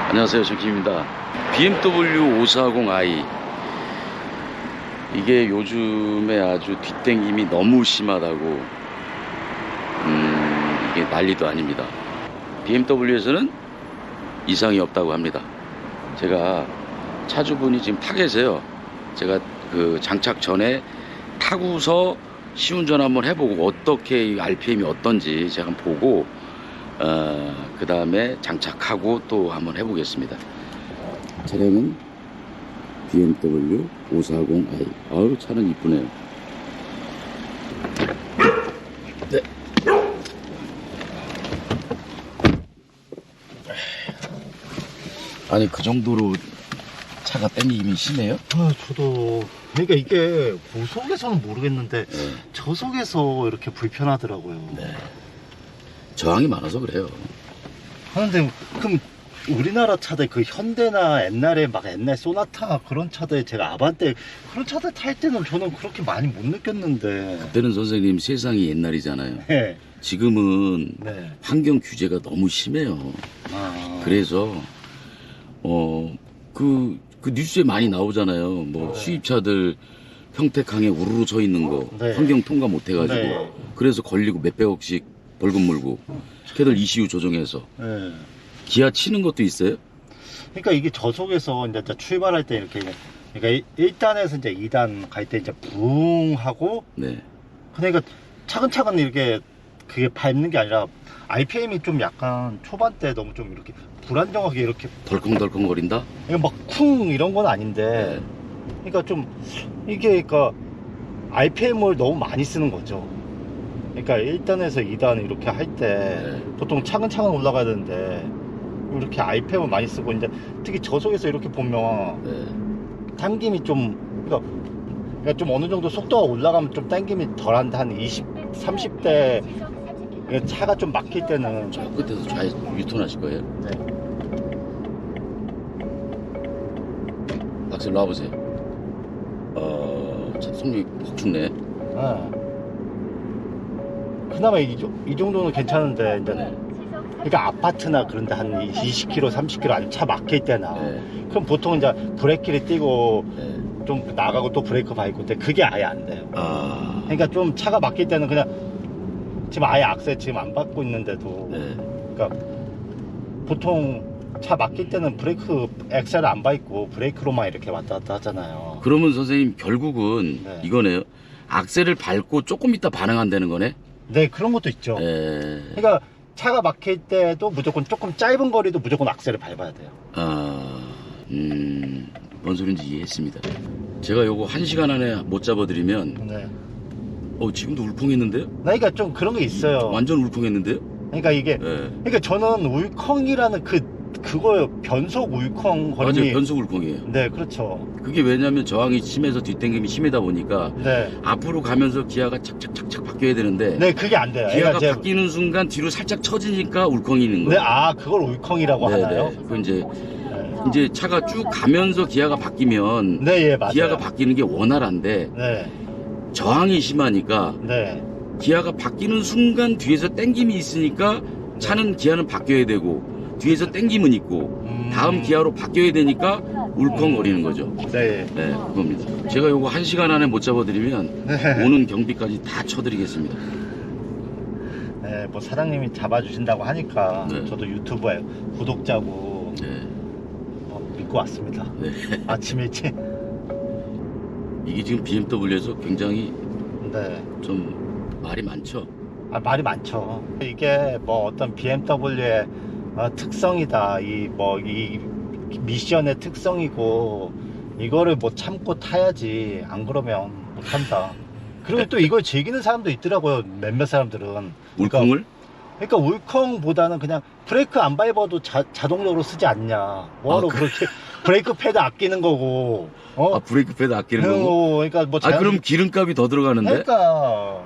안녕하세요, 정킴입니다. BMW 540i 이게 요즘에 아주 뒷땡김이 너무 심하다고 이게 난리도 아닙니다. BMW에서는 이상이 없다고 합니다. 제가 차주분이 지금 타 계세요. 제가 그 장착 전에 타고서 시운전 한번 해보고 어떻게 이 RPM이 어떤지 제가 한번 보고 그 다음에 장착하고 또 한번 해보겠습니다. 차량은 BMW 540i. 아유, 차는 이쁘네요. 네. 아니, 그 정도로 차가 땡기기 심해요? 저도 그러니까 이게 고속에서는 모르겠는데 저속에서 이렇게 불편하더라고요. 네. 저항이 많아서 그래요. 하는데 그럼 우리나라 차들 그 현대나 옛날에 막 옛날 소나타 그런 차들 제가 아반떼 그런 차들 탈 때는 저는 그렇게 많이 못 느꼈는데. 그때는 선생님 세상이 옛날이잖아요. 네. 지금은 네. 환경 규제가 너무 심해요. 아. 그래서 그 뉴스에 많이 나오잖아요. 뭐 수입차들 평택항에 우르르 서 있는 거 네. 환경 통과 못 해가지고 네. 그래서 걸리고 몇백억씩 벌금 물고 걔들 ECU 조정해서 네. 기아 치는 것도 있어요? 그러니까 이게 저속에서 이제 출발할 때 이렇게 그러니까 1단에서 이제 2단 갈 때 이제 붕 하고 네. 그러니까 차근차근 이렇게 그게 밟는 게 아니라 RPM이 좀 약간 초반 때 너무 좀 이렇게 불안정하게 이렇게 덜컹덜컹 거린다? 이거 막 쿵 이런 건 아닌데 그러니까 좀 이게 그러니까 RPM을 너무 많이 쓰는 거죠. 그러니까 1단에서 2단 이렇게 할 때 보통 차근차근 올라가야 되는데 이렇게 RPM을 많이 쓰고 이제 특히 저속에서 이렇게 보면 당김이 좀 그러니까 좀 어느 정도 속도가 올라가면 좀 당김이 덜한데 한 20, 30대 차가 좀 막힐 때는 저 끝에서 좌회 유턴하실 거예요? 네. 박스 놔보세요. 차 속력이 확 죽네. 그나마 이 정도는 괜찮은데 이제 그러니까 아파트나 그런데 한 20km, 30km 안 차 막힐 때나 그럼 보통 이제 브레이크를 띄고 좀 나가고 또 브레이크 밟고 근데 그게 아예 안 돼요. 그러니까 좀 차가 막힐 때는 그냥 지금 아예 악셀 지금 안 밟고 있는데도 그러니까 보통 차 막힐 때는 브레이크 엑셀을 안 밟고 브레이크로만 이렇게 왔다 갔다 하잖아요. 그러면 선생님 결국은 이거네요. 악셀을 밟고 조금 있다 반응한다는 거네? 네, 그런 것도 있죠. 그러니까 차가 막힐 때도 무조건 조금 짧은 거리도 무조건 악셀을 밟아야 돼요. 뭔 소린지 이해했습니다. 제가 요거 1시간 안에 못 잡아드리면 지금도 울컹했는데요? 그러니까 좀 그런 게 있어요. 완전 울컹했는데요? 그러니까 이게 그러니까 저는 울컹이라는 그거요 변속 울컹 거림이 맞아요, 변속 울컹이에요. 네, 그렇죠. 그게 왜냐면 저항이 심해서 뒷땡김이 심하다 보니까 앞으로 가면서 기아가 착착착착 바뀌어야 되는데 네, 그게 안 돼요. 기아가 그러니까 바뀌는 순간 뒤로 살짝 처지니까 울컹이 있는 거예요. 그걸 울컹이라고 하나요? 그 이제 차가 쭉 가면서 기아가 바뀌면 맞아요. 기아가 바뀌는 게 원활한데 저항이 심하니까 기아가 바뀌는 순간 뒤에서 땡김이 있으니까 차는 기아는 바뀌어야 되고 뒤에서 땡김은 있고 다음 기아로 바뀌어야 되니까 울컹거리는 거죠. 그겁니다. 제가 요거 1시간 안에 못 잡아드리면 오는 경비까지 다 쳐드리겠습니다. 뭐 사장님이 잡아주신다고 하니까 저도 유튜브에 구독자고 믿고 왔습니다. 아침 일찍. 이게 지금 BMW에서 굉장히 좀 말이 많죠? 말이 많죠. 이게 뭐 어떤 BMW의 특성이다. 이 미션의 특성이고 이거를 뭐 참고 타야지 안 그러면 못 탄다. 그리고 또 이걸 즐기는 사람도 있더라고요. 몇몇 사람들은. 울컹을? 그러니까 울컹보다는 그냥 브레이크 안 밟아도 자동적으로 쓰지 않냐. 뭐하러 그렇게 브레이크 패드 아끼는 거고. 브레이크 패드 아끼는 거고? 그러니까 뭐 그럼 기름값이 더 들어가는데? 그러니까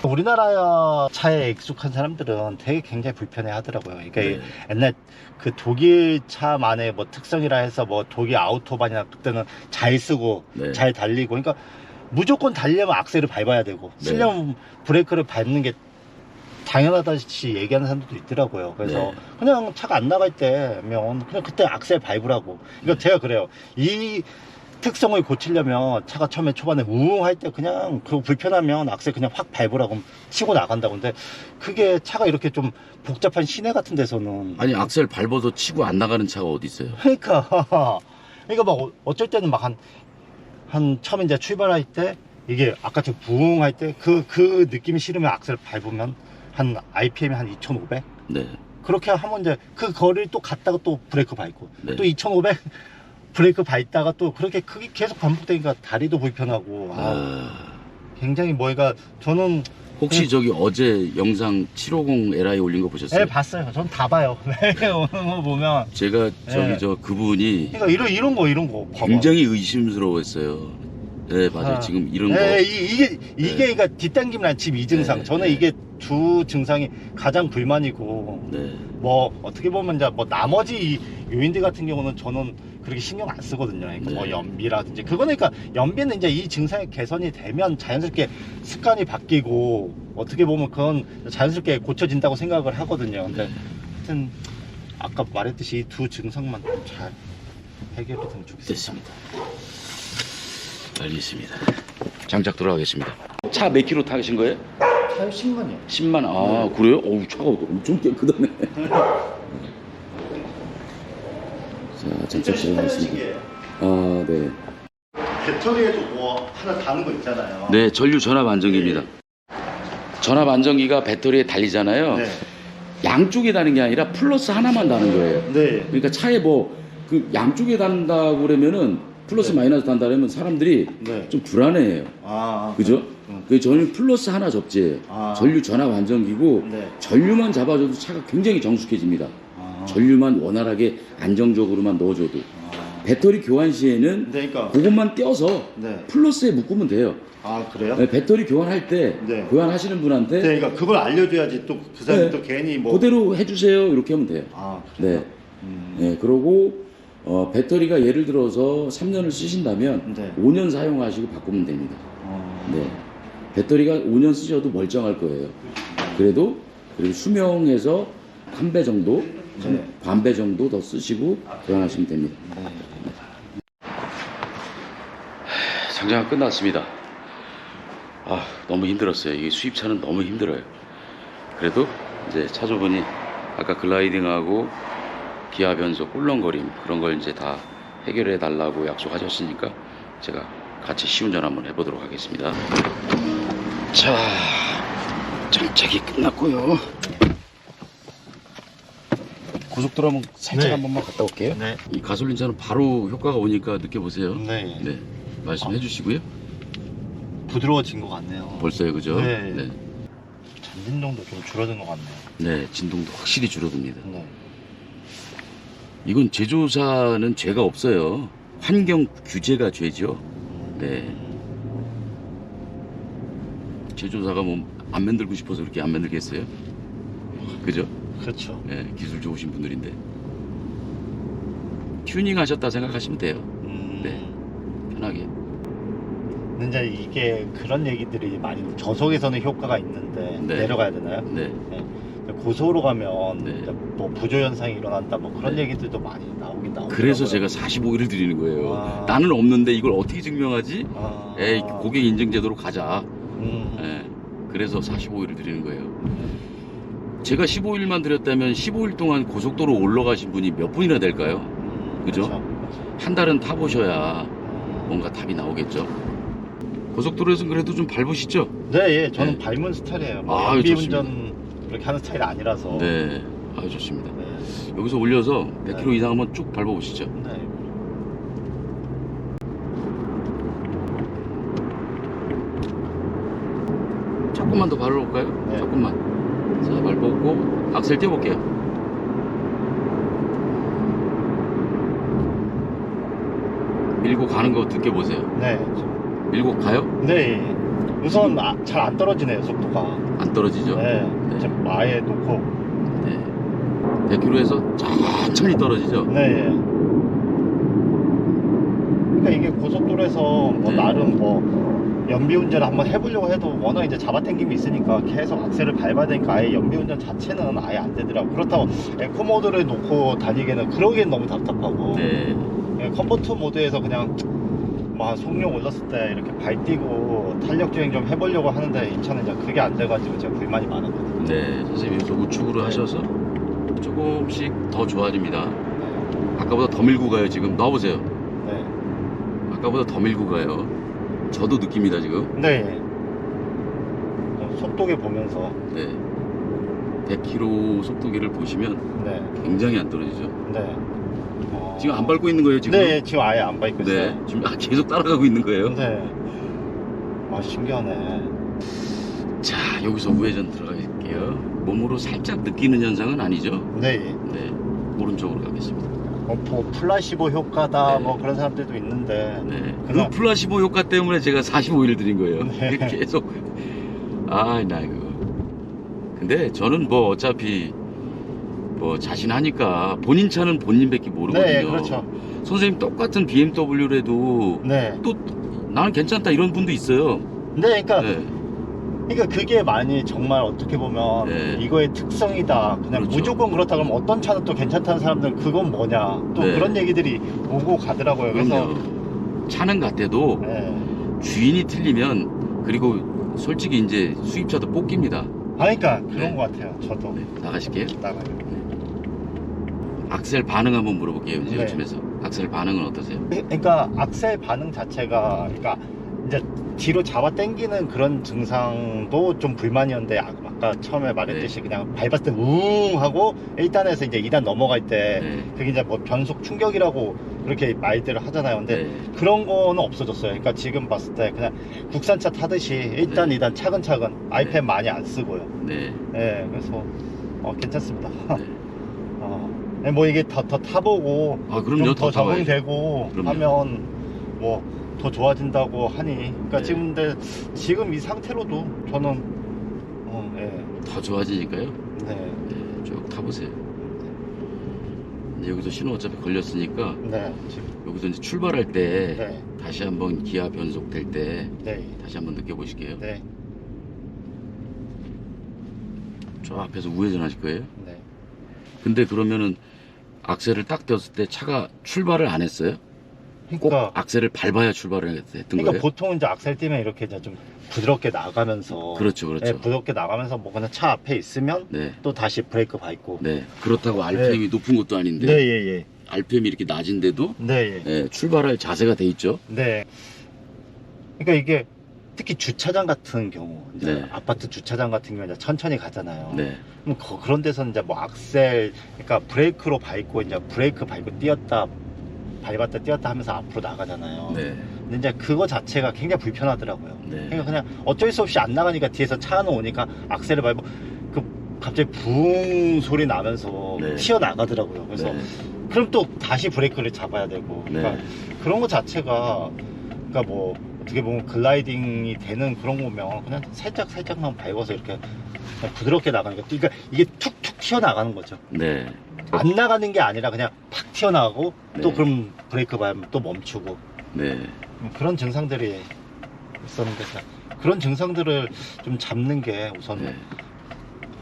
우리나라 차에 익숙한 사람들은 되게 굉장히 불편해 하더라고요. 그러니까 옛날 그 독일 차만의 뭐 특성이라 해서 뭐 독일 아우토반이나 그때는 잘 쓰고 잘 달리고 그러니까 무조건 달려면 악셀을 밟아야 되고 쓰려면 브레이크를 밟는 게 당연하다시 얘기하는 사람들도 있더라고요. 그래서 네. 그냥 차가 안 나갈 때면 그냥 그때 악셀 밟으라고. 그러니까 제가 그래요. 이 특성을 고치려면 차가 처음에 초반에 우웅할 때 그냥 그거 불편하면 악셀 그냥 확 밟으라고 치고 나간다고. 근데 그게 차가 이렇게 좀 복잡한 시내 같은 데서는 아니 악셀 밟아도 치고 안 나가는 차가 어디 있어요? 그러니까 막 어쩔 때는 막 한 처음에 이제 출발할 때 이게 아까처럼 부응할 때 그 느낌이 싫으면 악셀 밟으면 한 RPM이 한 2,500 네. 그렇게 하면 이제 그 거리를 또 갔다가 또 브레이크 밟고 네. 또 2,500 브레이크 밟다가 또 그렇게 크게 계속 반복되니까 다리도 불편하고 굉장히 뭐가 저는 혹시 저기 어제 영상 750 Li 올린 거 보셨어요? 네 봤어요. 전 다 봐요. 네, 오는 거 보면 제가 저기 네. 저 그분이 그러니까 이런 거 봐봐. 굉장히 의심스러워했어요. 네 맞아요. 지금 이런 거. 네, 이게 네. 그러니까 뒷당김이란 집 이 증상. 네, 저는 네. 이게 두 증상이 가장 불만이고 네. 뭐 어떻게 보면 이제 뭐 나머지 이 요인들 같은 경우는 저는 그렇게 신경 안 쓰거든요. 그러니까 네. 뭐 연비라든지 그거는 그러니까 연비는 이제 이 증상이 개선이 되면 자연스럽게 습관이 바뀌고 어떻게 보면 그건 자연스럽게 고쳐진다고 생각을 하거든요. 근데 하여튼 아까 말했듯이 이 두 증상만 잘 해결이 되면 좋겠습니다. 됐습니다. 알겠습니다. 장착 들어가겠습니다. 차 몇 킬로 타신 거예요? 차요 10만이요. 10만. 아 그래요? 어우 차가 엄청 깨끗하네. 자 장착 들어가겠습니다. 아 네. 배터리에도 뭐 하나 다는 거 있잖아요. 네 전류 전압 안정기입니다. 전압 안정기가 배터리에 달리잖아요. 네. 양쪽에 다는 게 아니라 플러스 하나만 다는 거예요. 네. 그러니까 차에 뭐 그 양쪽에 단다고 그러면은 플러스 네. 마이너스 단다 그러면 사람들이 네. 좀 불안해해요. 그죠? 그 저는 플러스 하나 접지예요. 아. 전류 전압 안정기고 네. 전류만 잡아줘도 차가 굉장히 정숙해집니다. 아. 전류만 원활하게 안정적으로만 넣어줘도 배터리 교환 시에는 네, 그러니까. 그것만 떼어서 네. 플러스에 묶으면 돼요. 아, 그래요? 네, 배터리 교환할 때 네. 교환하시는 분한테 네, 그러니까 그걸 알려줘야지 또 그 사람이 네. 또 괜히 뭐. 그대로 해주세요 이렇게 하면 돼요. 아, 그래요? 네. 네, 그러고 배터리가 예를 들어서 3년을 쓰신다면 네. 5년 사용하시고 바꾸면 됩니다. 어. 네. 배터리가 5년 쓰셔도 멀쩡할 거예요. 그래도 수명에서 한 배 정도, 네. 반 배 정도 더 쓰시고 교환하시면 됩니다. 장착 끝났습니다. 아, 너무 힘들었어요. 이 수입차는 너무 힘들어요. 그래도 이제 차주분이 아까 글라이딩하고 기아 변속 꿀렁거림 그런 걸 이제 다 해결해 달라고 약속하셨으니까 제가 같이 시운전 한번 해보도록 하겠습니다. 자, 장착이 끝났고요. 고속도로 한번 살짝 네. 한 번만 갔다 올게요. 네. 이 가솔린 차는 바로 효과가 오니까 느껴보세요. 네. 네, 말씀해 주시고요. 부드러워진 것 같네요. 벌써요, 그죠? 네. 네. 잔진동도 좀 줄어든 것 같네요. 네, 진동도 확실히 줄어듭니다. 네. 이건 제조사는 죄가 없어요. 환경 규제가 죄죠. 네. 제조사가 뭐 안 만들고 싶어서 그렇게 안 만들겠어요? 그죠? 그렇죠. 네, 기술 좋으신 분들인데. 튜닝 하셨다 생각하시면 돼요. 네. 편하게. 근데 이제 이게 그런 얘기들이 많이 저속에서는 효과가 있는데 네. 내려가야 되나요? 네. 고속으로 가면 네. 이제 뭐 부조 현상이 일어난다 뭐 그런 네. 얘기들도 많이 나오긴 나오더라고요. 그래서 제가 45일을 드리는 거예요. 아. 나는 없는데 이걸 어떻게 증명하지? 아. 에이, 고객 인증 제도로 가자. 음. 예, 그래서 45일을 드리는 거예요. 제가 15일만 드렸다면 15일 동안 고속도로 올라가신 분이 몇 분이나 될까요? 그죠? 그렇죠. 한 달은 타보셔야 뭔가 답이 나오겠죠. 고속도로에서는 그래도 좀 밟으시죠? 네, 예, 저는 네. 밟는 스타일이에요. 뭐 아유, 연비 좋습니다. 운전 그렇게 하는 스타일이 아니라서. 네, 아주 좋습니다. 네. 여기서 올려서 100km 네. 이상 한번 쭉 밟아보시죠. 네. 조금만 더 밟아볼까요? 네. 조금만. 자, 밟아보고 악셀 떼어볼게요. 밀고 가는 거 느껴보세요. 네. 밀고 가요? 네. 우선 잘 안 떨어지네요, 속도가. 안 떨어지죠? 네. 네. 좀 아예 놓고. 네. 100km에서 천천히 떨어지죠? 네. 그러니까 이게 고속도로에서 뭐 네. 나름 뭐 연비운전을 한번 해보려고 해도 워낙 이제 잡아당김이 있으니까 계속 악셀을 밟아야 되니까 아예 연비운전 자체는 아예 안 되더라고. 그렇다고 에코 모드를 놓고 다니기에는 그러기엔 너무 답답하고 네. 예, 컴포트 모드에서 그냥 막 속력 올랐을 때 이렇게 발 띄고 탄력 주행 좀 해보려고 하는데 이 차는 이제 그게 안 돼가지고 제가 불만이 많았거든요. 네, 선생님이 좀 우측으로 하셔서 조금씩 더 좋아집니다. 네. 아까보다 더 밀고 가요. 지금 넣어보세요. 네. 아까보다 더 밀고 가요. 저도 느낍니다 지금. 네. 속도계 보면서 네. 100km 속도계를 보시면 네. 굉장히 안 떨어지죠. 네. 지금 안 밟고 있는 거예요 지금? 네, 지금 아예 안 밟고 있어요. 네, 지금 계속 따라가고 있는 거예요. 네. 아, 신기하네. 자, 여기서 우회전 들어갈게요. 몸으로 살짝 느끼는 현상은 아니죠? 네. 네, 오른쪽으로 가겠습니다. 뭐 플라시보 효과다 네. 뭐 그런 사람들도 있는데 네, 그냥- 그 플라시보 효과 때문에 제가 45일 드린 거예요. 네. 계속 나 이거. 근데 저는 뭐 어차피 뭐 자신하니까 본인 차는 본인밖에 모르거든요. 네, 그렇죠. 선생님 똑같은 BMW라도 네. 또 나는 괜찮다 이런 분도 있어요. 네, 그러니까 네, 그러니까 그게 많이 정말 어떻게 보면 네. 이거의 특성이다. 그냥 그렇죠. 무조건 그렇다 그러면 어떤 차는 또 괜찮다는 사람들은 그건 뭐냐. 또 네. 그런 얘기들이 오고 가더라고요. 그래서 그럼요. 차는 같아도 네. 주인이 틀리면 그리고 솔직히 이제 수입차도 뽑깁니다. 그러니까 그런 네. 것 같아요. 저도 네, 나가실게요. 나가요. 악셀 반응 한번 물어볼게요. 이제 네. 요즘에서 악셀 반응은 어떠세요? 그러니까 악셀 반응 자체가 그러니까 이제 뒤로 잡아 당기는 그런 증상도 좀 불만이었는데 아까 처음에 말했듯이 그냥 밟았을 때 우웅 하고 1단에서 이제 2단 넘어갈 때 네. 그게 이제 뭐 변속 충격이라고 그렇게 말들을 하잖아요. 근데 네. 그런 거는 없어졌어요. 그러니까 지금 봤을 때 그냥 국산차 타듯이 1단, 네. 2단 차근차근 아이펜 많이 안 쓰고요. 네. 네, 그래서 괜찮습니다. 네. 네, 뭐 이게 더 타보고 아, 그럼요. 좀 더 타봐야죠. 적응되고 그럼요. 하면 뭐 더 좋아진다고 하니 그러니까 네. 지금 이 상태로도 저는 더 좋아지니까요. 네, 네, 쭉 타보세요. 이제 여기서 신호 어차피 걸렸으니까 네, 지금 여기서 이제 출발할 때 네, 다시 한번 기아 변속 될 때 네, 다시 한번 느껴보실게요. 네, 저 앞에서 우회전 하실 거예요. 네. 근데 그러면은 악셀을 딱 떼었을 때 차가 출발을 안 했어요? 꼭 그러니까 악셀을 밟아야 출발을 했던 그러니까 거예요? 보통 이제 악셀 띄면 이렇게 이제 좀 부드럽게 나가면서 그렇죠, 그렇죠. 네, 부드럽게 나가면서 뭐 그냥 차 앞에 있으면 네, 또 다시 브레이크 밟고 네. 그렇다고 RPM이 높은 것도 아닌데 네, 예, 예. RPM이 이렇게 낮은데도 네, 예. 네, 출발할 자세가 돼 있죠. 네. 그러니까 이게 특히 주차장 같은 경우, 이제 네. 아파트 주차장 같은 경우 이제 천천히 가잖아요. 네, 그럼 그런 데서는 이제 뭐 악셀, 그러니까 브레이크로 밟고 이제 브레이크 밟고 띄었다, 밟았다 띄었다 하면서 앞으로 나가잖아요. 네, 근데 이제 그거 자체가 굉장히 불편하더라고요. 네. 그러니까 그냥 어쩔 수 없이 안 나가니까 뒤에서 차 하나 오니까 악셀을 밟고 갑자기 붕 소리 나면서 네. 튀어나가더라고요. 그래서 네, 그럼 또 다시 브레이크를 잡아야 되고 그러니까 네. 그런 거 자체가 그러니까 뭐 어떻게 보면 글라이딩이 되는 그런 거면 그냥 살짝만 밟아서 이렇게 그냥 부드럽게 나가니까 그러니까 이게 툭툭 튀어나가는 거죠. 네. 안 나가는 게 아니라 그냥 팍 튀어나가고 또 네. 그럼 브레이크 밟으면 또 멈추고 네. 그런 증상들이 있었는데 그런 증상들을 좀 잡는 게 우선 네.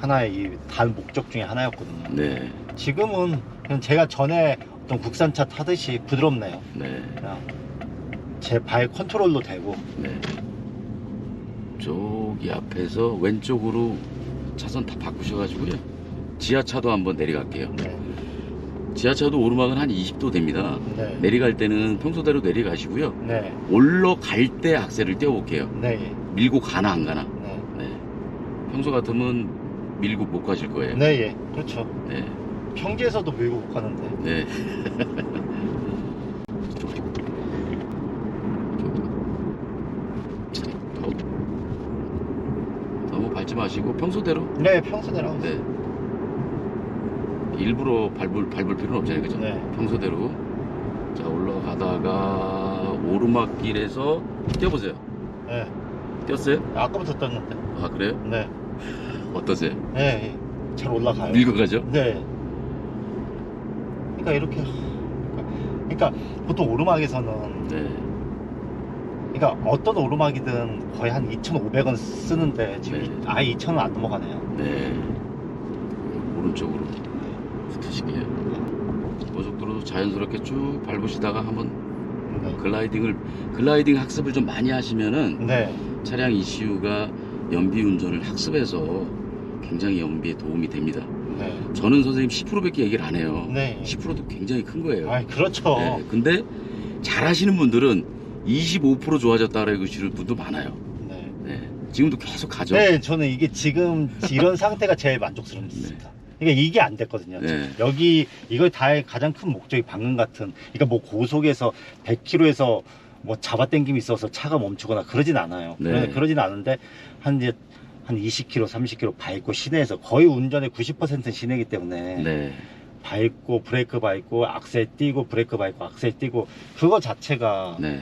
하나의 이 단 목적 중에 하나였거든요. 네. 지금은 그냥 제가 전에 어떤 국산차 타듯이 부드럽네요. 네. 그냥 제 발 컨트롤도 되고. 네. 저기 앞에서 왼쪽으로 차선 다 바꾸셔가지고요. 지하차도 한번 내려갈게요. 네. 지하차도 오르막은 한 20도 됩니다. 네. 내려갈 때는 평소대로 내려가시고요. 네. 올라갈 때 악셀을 떼어볼게요. 네. 밀고 가나 안 가나. 네. 네. 평소 같으면 밀고 못 가실 거예요. 네. 예. 그렇죠. 네. 평지에서도 밀고 못 가는데. 네. 너무 밟지 마시고 평소대로. 네. 평소대로 하고 있어요. 네. 일부러 밟을 필요는 없잖아요, 그죠? 네. 평소대로. 자, 올라가다가 오르막길에서 뛰어보세요. 네. 뛰었어요? 아까부터 떴는데. 아, 그래요? 네. 어떠세요? 네. 예. 잘 올라가요. 밀고 가죠? 네. 그러니까 이렇게 그러니까 보통 오르막에서는 네. 그러니까 어떤 오르막이든 거의 한 2,500원 쓰는데 지금 네. 아예 2,000원 안 넘어가네요. 네. 오른쪽으로 붙으시게요. 고속도로도 자연스럽게 쭉 밟으시다가 한번 네. 글라이딩 학습을 좀 많이 하시면은 네. 차량 ECU가 연비 운전을 학습해서 굉장히 연비에 도움이 됩니다. 네. 저는 선생님 10%밖에 얘기를 안 해요. 네. 10%도 굉장히 큰 거예요. 아, 그렇죠. 네, 근데 잘 하시는 분들은 25% 좋아졌다라고 그러시는 분도 많아요. 네. 네. 지금도 계속 가죠. 네, 저는 이게 지금 이런 상태가 제일 만족스럽습니다. 그러니까 이게 안 됐거든요. 네. 여기 이걸 다의 가장 큰 목적이 방금 같은, 그러니까 뭐 고속에서 100km에서 뭐 잡아당김이 있어서 차가 멈추거나 그러진 않아요. 네. 그러진 않은데 한 20km, 30km 밟고 시내에서 거의 운전의 90%는 시내이기 때문에 네. 밟고 브레이크 밟고 악셀 띄고 브레이크 밟고 악셀 띄고 그거 자체가 네.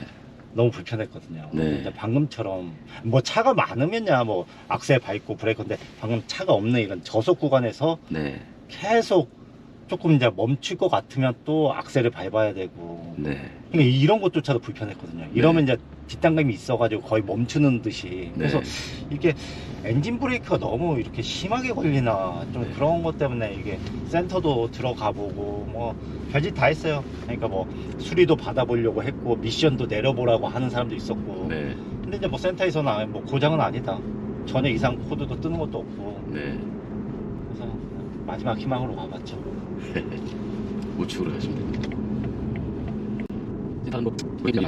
너무 불편했거든요. 네. 근데 방금처럼 뭐 차가 많으면야 뭐 악셀 밟고 브레이크인데 방금 차가 없는 이런 저속 구간에서 네. 계속 조금 이제 멈출 것 같으면 또 악셀을 밟아야 되고 네. 그러니까 이런 것조차도 불편했거든요. 이러면 이제 뒷담감이 있어가지고 거의 멈추는 듯이. 그래서 이게 엔진 브레이크가 너무 이렇게 심하게 걸리나 좀 네. 그런 것 때문에 이게 센터도 들어가 보고 뭐 별짓 다 했어요. 그러니까 뭐 수리도 받아보려고 했고 미션도 내려보라고 하는 사람도 있었고. 네. 근데 이제 뭐 센터에서는 뭐 고장은 아니다. 전혀 이상 코드도 뜨는 것도 없고. 네. 그래서 마지막 희망으로 와봤죠. 우측으로 가시면 됩니다. 일단 뭐 보이죠?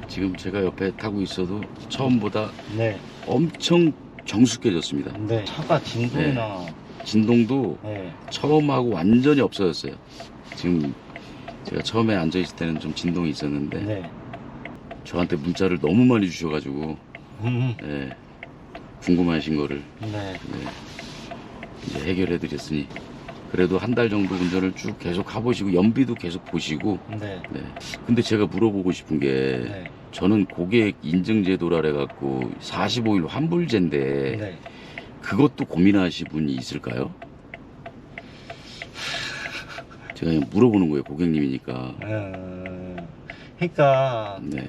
지금 제가 옆에 타고 있어도 처음보다 네. 엄청 정숙해졌습니다. 근데 차가 진동이나 진동도 네. 처음하고 완전히 없어졌어요. 지금 제가 처음에 앉아있을 때는 좀 진동이 있었는데 네. 저한테 문자를 너무 많이 주셔가지고 예, 궁금하신 거를 네. 이제 해결해 드렸으니 그래도 한 달 정도 운전을 쭉 계속 가보시고 연비도 계속 보시고 네. 네. 근데 제가 물어보고 싶은 게 네. 저는 고객 인증제도라 해갖고 45일 환불제인데 네. 그것도 고민하실 분이 있을까요? 제가 그냥 물어보는 거예요, 고객님이니까. 그러니까 네.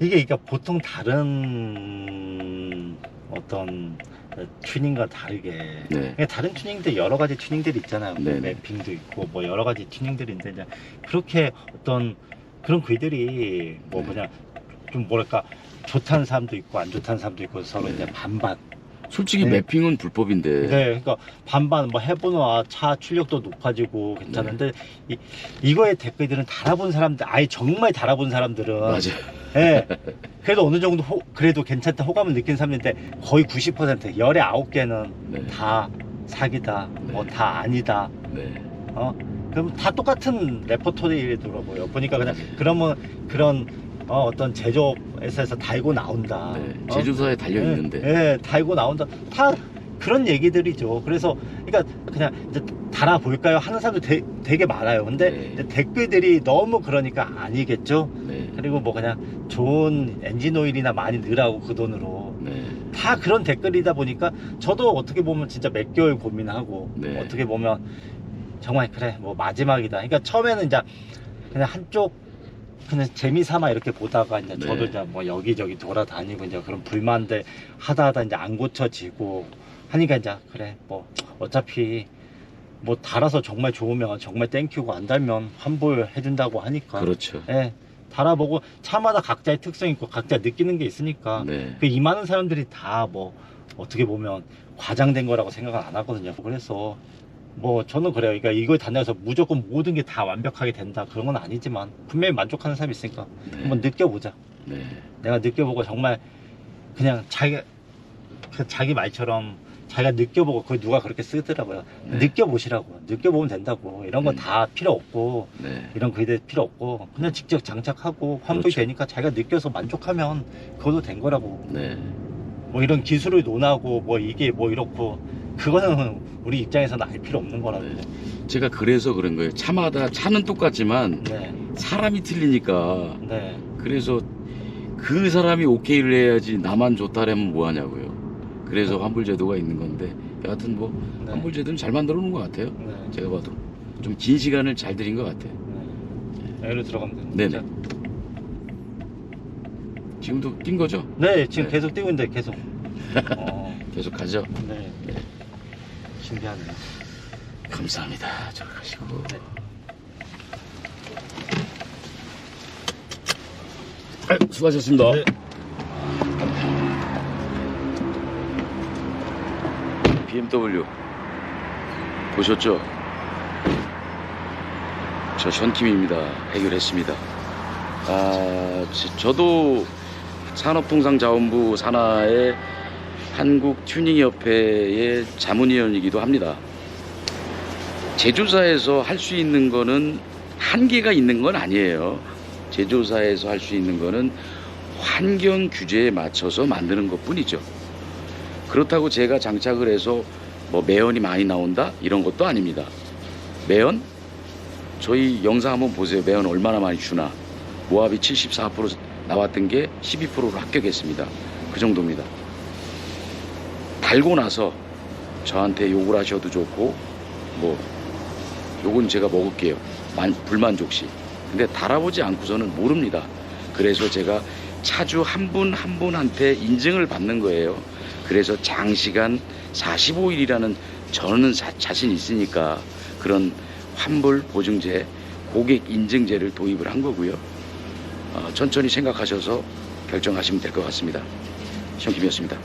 이게 그러니까 보통 다른 어떤 튜닝과 다르게 네. 그러니까 다른 튜닝들 여러 가지 튜닝들이 있잖아요. 뭐 네네. 매핑도 있고 뭐 여러 가지 튜닝들이 있는데 이제 그렇게 어떤 그런 글들이 뭐 네. 그냥 좀 뭐랄까 좋다는 사람도 있고 안 좋다는 사람도 있고 서로 네. 이제 반반. 솔직히 네. 매핑은 불법인데. 네, 그러니까 반반 뭐 해보나 차 출력도 높아지고 괜찮은데 이거의 댓글들은 달아본 사람들, 아예 정말 달아본 사람들은 맞아요. 예, 그래도 어느 정도 그래도 괜찮다 호감을 느낀 사람인데 거의 90% 열의 9개는 네. 다 사기다, 뭐 네. 다 아니다, 네. 그럼 다 똑같은 레퍼토리더라고요. 보니까 그냥 그러면 그런 어떤 제조회사에서 달고 나온다. 네. 제조사에 달려 있는데. 예, 달고 나온다. 다 그런 얘기들이죠. 그래서 그러니까 그냥 이제 달아볼까요 하는 사람도 되게 많아요. 근데 네. 이제 댓글들이 너무 그러니까 아니겠죠. 네. 그리고 뭐 그냥 좋은 엔진 오일이나 많이 넣으라고 그 돈으로 네. 다 그런 댓글이다 보니까 저도 어떻게 보면 진짜 몇 개월 고민하고 네. 어떻게 보면 정말 그래 뭐 마지막이다. 그러니까 처음에는 이제 그냥 한쪽 그냥 재미삼아 이렇게 보다가 이제 네. 저도 이제 뭐 여기저기 돌아다니고 이제 그런 불만들 하다 이제 안 고쳐지고 하니까 이제 그래 뭐 어차피 뭐 달아서 정말 좋으면 정말 땡큐고 안 달면 환불 해준다고 하니까 그렇죠. 예, 달아보고 차마다 각자의 특성 있고 각자 느끼는 게 있으니까 네. 그 이 많은 사람들이 다 뭐 어떻게 보면 과장된 거라고 생각은 안 하거든요. 그래서 뭐 저는 그래요. 그러니까 이걸 단다해서 무조건 모든 게 다 완벽하게 된다 그런 건 아니지만 분명히 만족하는 사람이 있으니까 네. 한번 느껴보자. 네. 내가 느껴보고 정말 그냥 자기 말처럼 자기가 느껴보고 그걸 누가 그렇게 쓰더라고요. 네. 느껴보시라고. 느껴보면 된다고. 이런 건 다 필요 없고 네. 이런 글들 필요 없고 그냥 직접 장착하고 환불이 그렇죠. 되니까 자기가 느껴서 만족하면 그것도 된 거라고. 네. 뭐 이런 기술을 논하고 뭐 이게 뭐 이렇고 그거는 우리 입장에서는 알 필요 없는 거라고. 네. 제가 그래서 그런 거예요. 차마다 차는 똑같지만 네. 사람이 틀리니까 네. 그래서 그 사람이 오케이를 해야지 나만 좋다라면 뭐 하냐고요. 그래서 환불 제도가 있는 건데 여하튼 뭐 네. 환불제도는 잘 만들어 놓은 것 같아요. 네. 제가 봐도 좀 긴 시간을 잘 들인 것 같아요. 네. L로 들어가면 됩니다. 네네. 지금도 뛴 거죠? 네, 지금 네. 계속 뛰고 있는데 계속. 계속 가죠. 네. 신기하네요. 감사합니다. 저 가시고. 네. 수고하셨습니다. 네. BMW 보셨죠? 저 현팀입니다. 해결했습니다. 저도 산업통상자원부 산하의 한국튜닝협회의 자문위원이기도 합니다. 제조사에서 할 수 있는 거는 한계가 있는 건 아니에요. 제조사에서 할 수 있는 거는 환경 규제에 맞춰서 만드는 것 뿐이죠. 그렇다고 제가 장착을 해서 뭐 매연이 많이 나온다 이런 것도 아닙니다. 매연? 저희 영상 한번 보세요. 매연 얼마나 많이 주나. 모압이 74% 나왔던 게 12%로 합격했습니다. 그 정도입니다. 달고 나서 저한테 욕을 하셔도 좋고 뭐 요건 제가 먹을게요. 불만족시. 근데 달아보지 않고서는 모릅니다. 그래서 제가 차주 한 분 한 분한테 인증을 받는 거예요. 그래서 장시간 45일이라는 저는 자신 있으니까 그런 환불 보증제, 고객 인증제를 도입을 한 거고요. 천천히 생각하셔서 결정하시면 될 것 같습니다. 시험김이었습니다.